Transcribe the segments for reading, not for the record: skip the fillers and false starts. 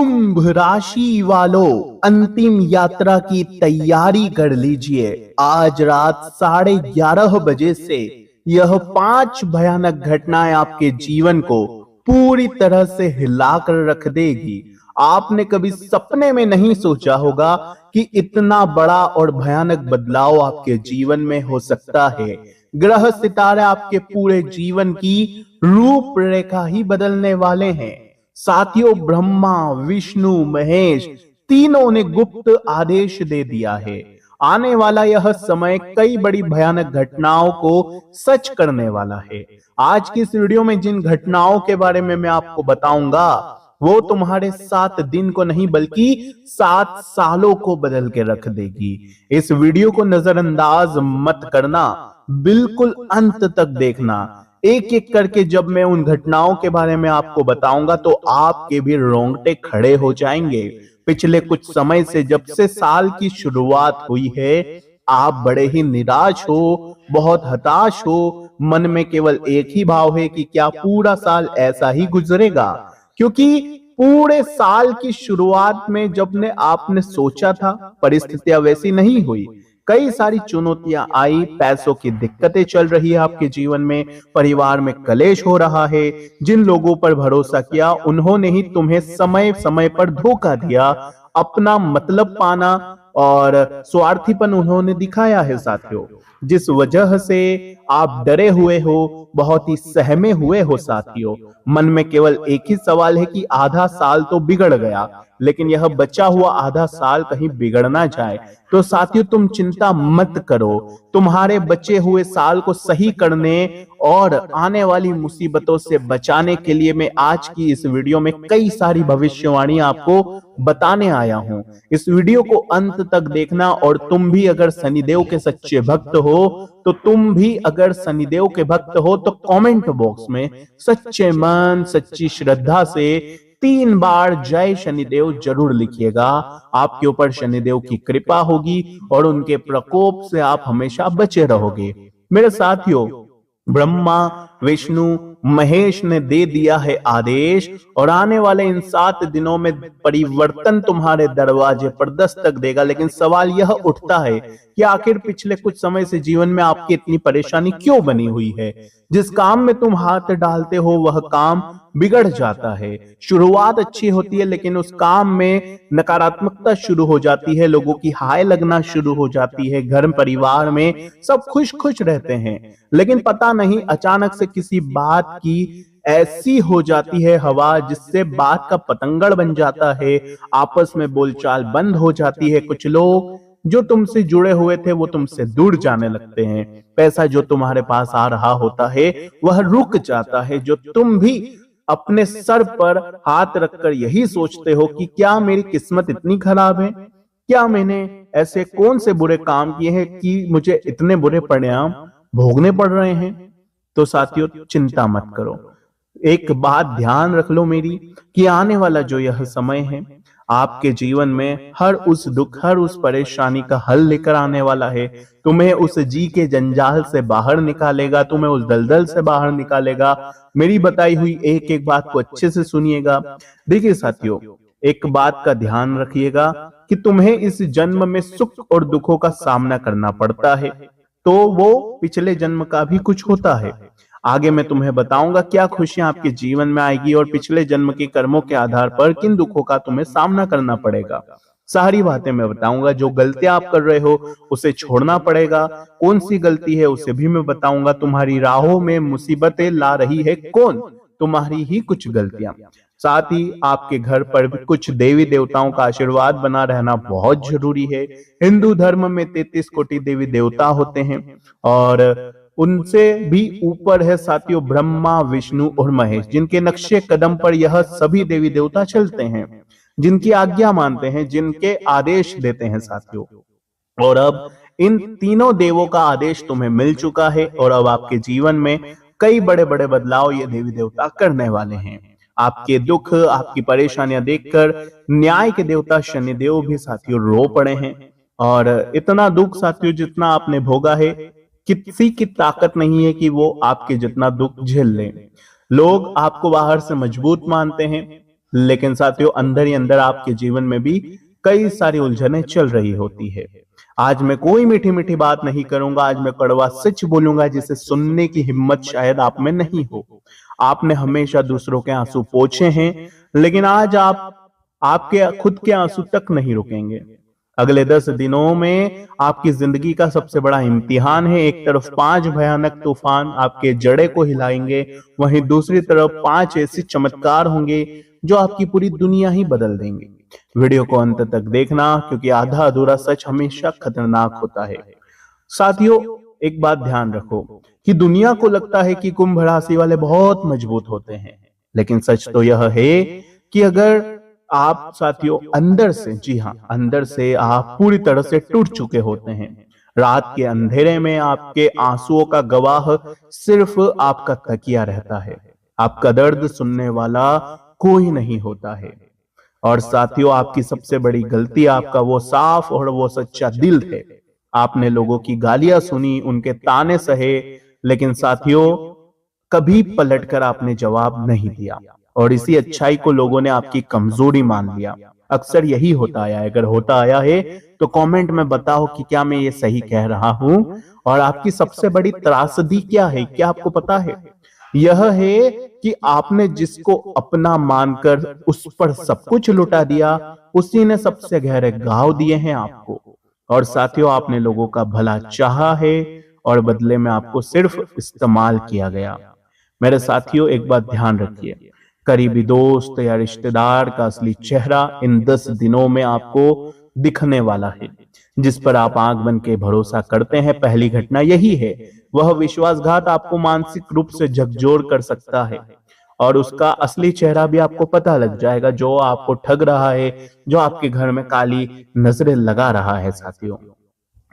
कुंभ राशि वालों, अंतिम यात्रा की तैयारी कर लीजिए। आज रात 11:30 बजे से यह 5 भयानक घटनाएं आपके जीवन को पूरी तरह से हिलाकर रख देगी। आपने कभी सपने में नहीं सोचा होगा कि इतना बड़ा और भयानक बदलाव आपके जीवन में हो सकता है। ग्रह सितारे आपके पूरे जीवन की रूपरेखा ही बदलने वाले हैं। साथियों, ब्रह्मा, विष्णु, महेश तीनों ने गुप्त आदेश दे दिया है। आने वाला यह समय कई बड़ी भयानक घटनाओं को सच करने वाला है। आज की इस वीडियो में जिन घटनाओं के बारे में मैं आपको बताऊंगा, वो तुम्हारे 7 दिन को नहीं बल्कि 7 सालों को बदल के रख देगी। इस वीडियो को नजरअंदाज मत करना, बिल्कुल अंत तक देखना। एक एक करके जब मैं उन घटनाओं के बारे में आपको बताऊंगा तो आपके भी रोंगटे खड़े हो जाएंगे। पिछले कुछ समय से, जब से साल की शुरुआत हुई है, आप बड़े ही निराश हो, बहुत हताश हो। मन में केवल एक ही भाव है कि क्या पूरा साल ऐसा ही गुजरेगा? क्योंकि पूरे साल की शुरुआत में जब ने आपने सोचा था, परिस्थितियां वैसी नहीं हुई। कई सारी चुनौतियां आई, पैसों की दिक्कतें चल रही है आपके जीवन में, परिवार में कलेश हो रहा है। जिन लोगों पर भरोसा किया उन्होंने ही तुम्हें समय समय पर धोखा दिया। अपना मतलब पाना और स्वार्थीपन उन्होंने दिखाया है साथियों, जिस वजह से आप डरे हुए हो, बहुत ही सहमे हुए हो साथियों। मन में केवल एक ही सवाल है कि आधा साल तो बिगड़ गया, लेकिन यह बचा हुआ आधा साल कहीं बिगड़ ना जाए। तो साथियों, तुम चिंता मत करो। तुम्हारे बचे हुए साल को सही करने और आने वाली मुसीबतों से बचाने के लिए मैं आज की इस वीडियो में कई सारी भविष्यवाणी आपको बताने आया हूं। इस वीडियो को अंत तक देखना, और तुम भी अगर शनिदेव के सच्चे भक्त हो तो तुम भी अगर शनिदेव के भक्त हो तो कमेंट बॉक्स में सच्चे मन, सच्ची श्रद्धा से 3 बार जय शनिदेव जरूर लिखिएगा। आपके ऊपर शनिदेव की कृपा होगी और उनके प्रकोप से आप हमेशा बचे रहोगे। मेरे साथियों, ब्रह्मा, विष्णु, महेश ने दे दिया है आदेश, और आने वाले इन 7 दिनों में परिवर्तन तुम्हारे दरवाजे पर दस्तक देगा। लेकिन सवाल यह उठता है कि आखिर पिछले कुछ समय से जीवन में आपकी इतनी परेशानी क्यों बनी हुई है? जिस काम में तुम हाथ डालते हो वह काम बिगड़ जाता है। शुरुआत अच्छी होती है, लेकिन उस काम में नकारात्मकता शुरू हो जाती है, लोगों की हाय लगना शुरू हो जाती है। घर परिवार में सब खुश खुश रहते हैं, लेकिन पता नहीं अचानक से किसी बात की ऐसी हो जाती है हवा, जिससे बात का पतंगड़ बन जाता है। आपस में बोलचाल बंद हो जाती है। कुछ लोग जो तुमसे जुड़े हुए थे वो तुमसे दूर जाने लगते हैं। पैसा जो तुम्हारे पास आ रहा होता है वह रुक जाता है। जो तुम भी अपने सर पर हाथ रखकर यही सोचते हो कि क्या मेरी किस्मत इतनी खराब है, क्या मैंने ऐसे कौन से बुरे काम किए हैं कि मुझे इतने बुरे परिणाम भोगने पड़ रहे हैं? तो साथियों, चिंता मत करो। एक बात ध्यान रख लो मेरी, कि आने वाला जो यह समय है आपके जीवन में हर उस दुख, हर उस परेशानी का हल लेकर आने वाला है। तुम्हें उस जी के जंजाल से बाहर निकालेगा, तुम्हें उस दलदल से बाहर निकालेगा। मेरी बताई हुई एक एक बात को अच्छे से सुनिएगा। देखिए साथियों, एक बात का ध्यान रखिएगा कि तुम्हें इस जन्म में सुख और दुखों का सामना करना पड़ता है, तो वो पिछले जन्म का भी कुछ होता है। आगे मैं तुम्हें बताऊंगा क्या खुशियां आपके जीवन में आएगी और पिछले जन्म के कर्मों के आधार पर किन दुखों का तुम्हें सामना करना पड़ेगा। सारी बातें मैं बताऊंगा। जो गलतियां आप कर रहे हो उसे छोड़ना पड़ेगा। कौन सी गलती है उसे भी मैं बताऊंगा। तुम्हारी राहों में मुसीबतें ला रही है कौन? तुम्हारी ही कुछ गलतियां। साथ ही आपके घर पर भी कुछ देवी देवताओं का आशीर्वाद बना रहना बहुत जरूरी है। हिंदू धर्म में 33 कोटि देवी देवता होते हैं, और उनसे भी ऊपर है साथियों ब्रह्मा, विष्णु और महेश, जिनके नक्शे कदम पर यह सभी देवी देवता चलते हैं, जिनकी आज्ञा मानते हैं, जिनके आदेश देते हैं साथियों। और अब इन तीनों देवों का आदेश तुम्हें मिल चुका है, और अब आपके जीवन में कई बड़े बड़े बदलाव ये देवी देवता करने वाले हैं। आपके दुख, आपकी परेशानियां देखकर न्याय के देवता शनिदेव भी साथियों रो पड़े हैं। और इतना दुख साथियों जितना आपने भोगा है, किसी की ताकत नहीं है कि वो आपके जितना दुख झेल ले। लोग आपको बाहर से मजबूत मानते हैं, लेकिन साथियों अंदर ही अंदर आपके जीवन में भी कई सारी उलझनें चल रही होती है। आज मैं कोई मीठी मीठी बात नहीं करूंगा, आज मैं कड़वा सच बोलूंगा जिसे सुनने की हिम्मत शायद आप में नहीं हो। आपने हमेशा दूसरों के आंसू पोंछे हैं, लेकिन आज आप आपके खुद के आंसू तक नहीं रुकेंगे। अगले 10 दिनों में आपकी जिंदगी का सबसे बड़ा इम्तिहान है। एक तरफ 5 भयानक तूफान आपके जड़े को हिलाएंगे, वहीं दूसरी तरफ 5 ऐसे चमत्कार होंगे जो आपकी पूरी दुनिया ही बदल देंगे। वीडियो को अंत तक देखना, क्योंकि आधा अधूरा सच हमेशा खतरनाक होता है। साथियों, एक बात ध्यान रखो कि दुनिया को लगता है कि कुंभ राशि वाले बहुत मजबूत होते हैं, लेकिन सच तो यह है कि अगर आप साथियों अंदर से, जी हाँ, अंदर से आप पूरी तरह से टूट चुके होते हैं। रात के अंधेरे में आपके आंसुओं का गवाह सिर्फ आपका तकिया रहता है। आपका दर्द सुनने वाला कोई नहीं होता है। और साथियों, आपकी सबसे बड़ी गलती आपका वो साफ और वो सच्चा दिल है। आपने लोगों की गालियां सुनी, उनके ताने सहे, लेकिन साथियों कभी पलटकर आपने जवाब नहीं दिया, और इसी अच्छाई को लोगों ने आपकी कमजोरी मान लिया। अक्सर यही होता आया है। अगर होता आया है तो कमेंट में बताओ कि क्या मैं ये सही कह रहा हूं। और आपकी सबसे बड़ी त्रासदी क्या है, क्या आपको पता है? यह है कि आपने जिसको अपना मानकर उस पर सब कुछ लुटा दिया, उसी ने सबसे गहरे घाव दिए हैं आपको। और साथियों, आपने लोगों का भला चाहा है और बदले में आपको सिर्फ इस्तेमाल किया गया। मेरे साथियों, एक बात ध्यान रखिए, करीबी दोस्त या रिश्तेदार का असली चेहरा इन 10 दिनों में आपको दिखने वाला है। जिस पर आप आंख बंद के भरोसा करते हैं, पहली घटना यही है। वह विश्वासघात आपको मानसिक रूप से झकझोर कर सकता है, और उसका असली चेहरा भी आपको पता लग जाएगा, जो आपको ठग रहा है, जो आपके घर में काली नजरें लगा रहा है। साथियों,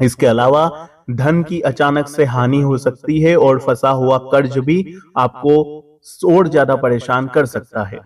इसके अलावा धन की अचानक से हानि हो सकती है, और फंसा हुआ कर्ज भी आपको और ज्यादा परेशान कर सकता है।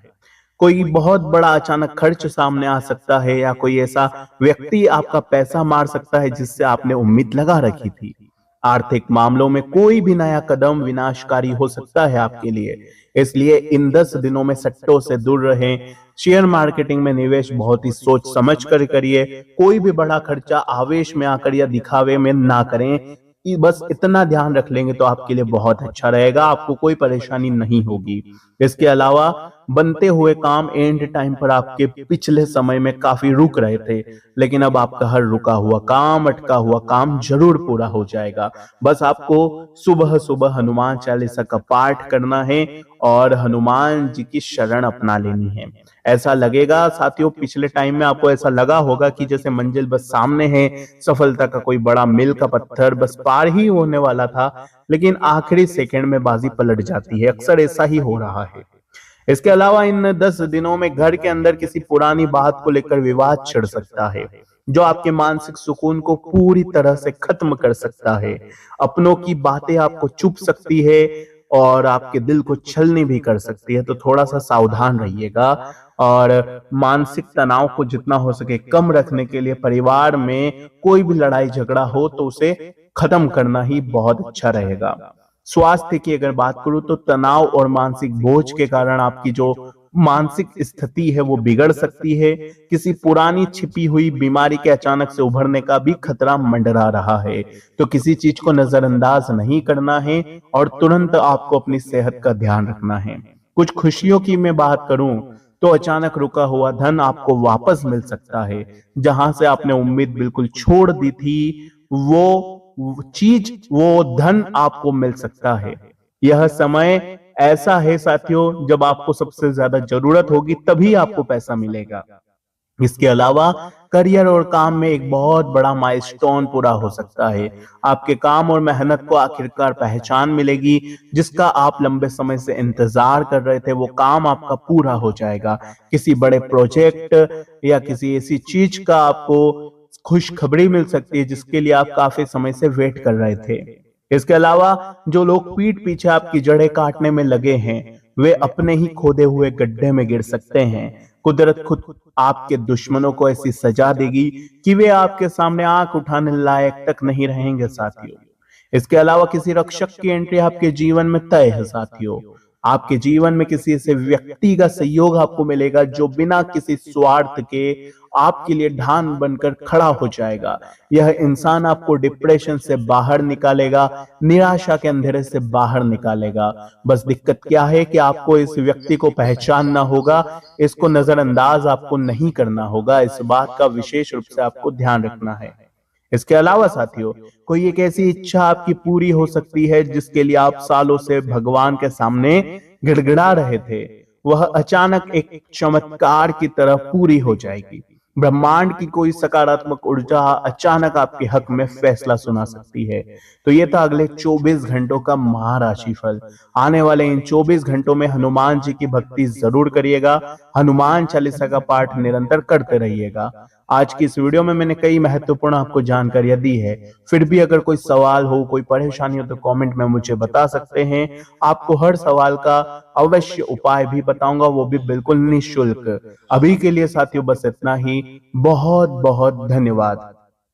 कोई बहुत बड़ा अचानक खर्च सामने आ सकता है, या कोई ऐसा व्यक्ति आपका पैसा मार सकता है जिससे आपने उम्मीद लगा रखी थी। आर्थिक मामलों में कोई भी नया कदम विनाशकारी हो सकता है आपके लिए। इसलिए इन 10 दिनों में सट्टों से दूर रहें। शेयर मार्केटिंग में निवेश बहुत ही सोच समझ कर करिए। कोई भी बड़ा खर्चा आवेश में आकर या दिखावे में ना करें। बस इतना ध्यान रख लेंगे तो आपके लिए बहुत अच्छा रहेगा, आपको कोई परेशानी नहीं होगी। इसके अलावा बनते हुए काम एंड टाइम पर आपके पिछले समय में काफी रुक रहे थे, लेकिन अब आपका हर रुका हुआ काम, अटका हुआ काम जरूर पूरा हो जाएगा। बस आपको सुबह सुबह हनुमान चालीसा का पाठ करना है और हनुमान जी की शरण अपना लेनी है। ऐसा लगेगा साथियों, पिछले टाइम में आपको ऐसा लगा होगा कि जैसे मंजिल बस सामने है, सफलता का कोई बड़ा मील का पत्थर बस पार ही होने वाला था, लेकिन आखिरी सेकंड में बाजी पलट जाती है। अक्सर ऐसा ही हो रहा है। इसके अलावा इन 10 दिनों में घर के अंदर किसी पुरानी बात को लेकर विवाद छिड़ सकता है, जो आपके मानसिक सुकून को पूरी तरह से खत्म कर सकता है। अपनों की बातें आपको चुप सकती है और आपके दिल को छलनी भी कर सकती है, तो थोड़ा सा सावधान रहिएगा। और मानसिक तनाव को जितना हो सके कम रखने के लिए परिवार में कोई भी लड़ाई झगड़ा हो तो उसे खत्म करना ही बहुत अच्छा रहेगा। स्वास्थ्य की अगर बात करूं तो तनाव और मानसिक बोझ के कारण आपकी जो मानसिक स्थिति है वो बिगड़ सकती है। किसी पुरानी छिपी हुई बीमारी के अचानक से उभरने का भी खतरा मंडरा रहा है, तो किसी चीज को नजरअंदाज नहीं करना है और तुरंत आपको अपनी सेहत का ध्यान रखना है। कुछ खुशियों की मैं बात करूं तो अचानक रुका हुआ धन आपको वापस मिल सकता है। जहां से आपने उम्मीद बिल्कुल छोड़ दी थी, वो चीज, वो धन आपको मिल सकता है। यह समय ऐसा है साथियों, जब आपको सबसे ज्यादा जरूरत होगी तभी आपको पैसा मिलेगा। इसके अलावा करियर और काम में एक बहुत बड़ा माइलस्टोन पूरा हो सकता है। आपके काम और मेहनत को आखिरकार पहचान मिलेगी। जिसका आप लंबे समय से इंतजार कर रहे थे, वो काम आपका पूरा हो जाएगा। किसी बड़े प्रोजेक्ट या किसी ऐसी चीज का आपको खुशखबरी मिल सकती है जिसके लिए आप काफी समय से वेट कर रहे थे। इसके अलावा जो लोग पीठ पीछे आपकी जड़ें काटने में लगे हैं, वे अपने ही खोदे हुए गड्ढे में गिर सकते हैं। कुदरत खुद आपके दुश्मनों को ऐसी सजा देगी कि वे आपके सामने आंख उठाने लायक तक नहीं रहेंगे साथियों। इसके अलावा किसी रक्षक की एंट्री आपके जीवन में तय है साथियों। आपके जीवन में किसी ऐसे व्यक्ति का सहयोग आपको मिलेगा जो बिना किसी स्वार्थ के आपके लिए ढाल बनकर खड़ा हो जाएगा। यह इंसान आपको डिप्रेशन से बाहर निकालेगा, निराशा के अंधेरे से बाहर निकालेगा। बस दिक्कत क्या है कि आपको इस व्यक्ति को पहचानना होगा, इसको नजरअंदाज आपको नहीं करना होगा। इस बात का विशेष रूप से आपको ध्यान रखना है। इसके अलावा साथियों, कोई एक ऐसी इच्छा आपकी पूरी हो सकती है जिसके लिए आप सालों से भगवान के सामने गिड़गिड़ा रहे थे, वह अचानक एक चमत्कार की तरह पूरी हो जाएगी। ब्रह्मांड की कोई सकारात्मक ऊर्जा अचानक आपके हक में फैसला सुना सकती है। तो ये था अगले 24 घंटों का महाराशि फल। आने वाले इन 24 घंटों में हनुमान जी की भक्ति जरूर करिएगा, हनुमान चालीसा का पाठ निरंतर करते रहिएगा। आज की इस वीडियो में मैंने कई महत्वपूर्ण आपको जानकारियां दी है। फिर भी अगर कोई सवाल हो, कोई परेशानी हो तो कमेंट में मुझे बता सकते हैं। आपको हर सवाल का अवश्य उपाय भी बताऊंगा, वो भी बिल्कुल निःशुल्क। अभी के लिए साथियों बस इतना ही। बहुत बहुत धन्यवाद।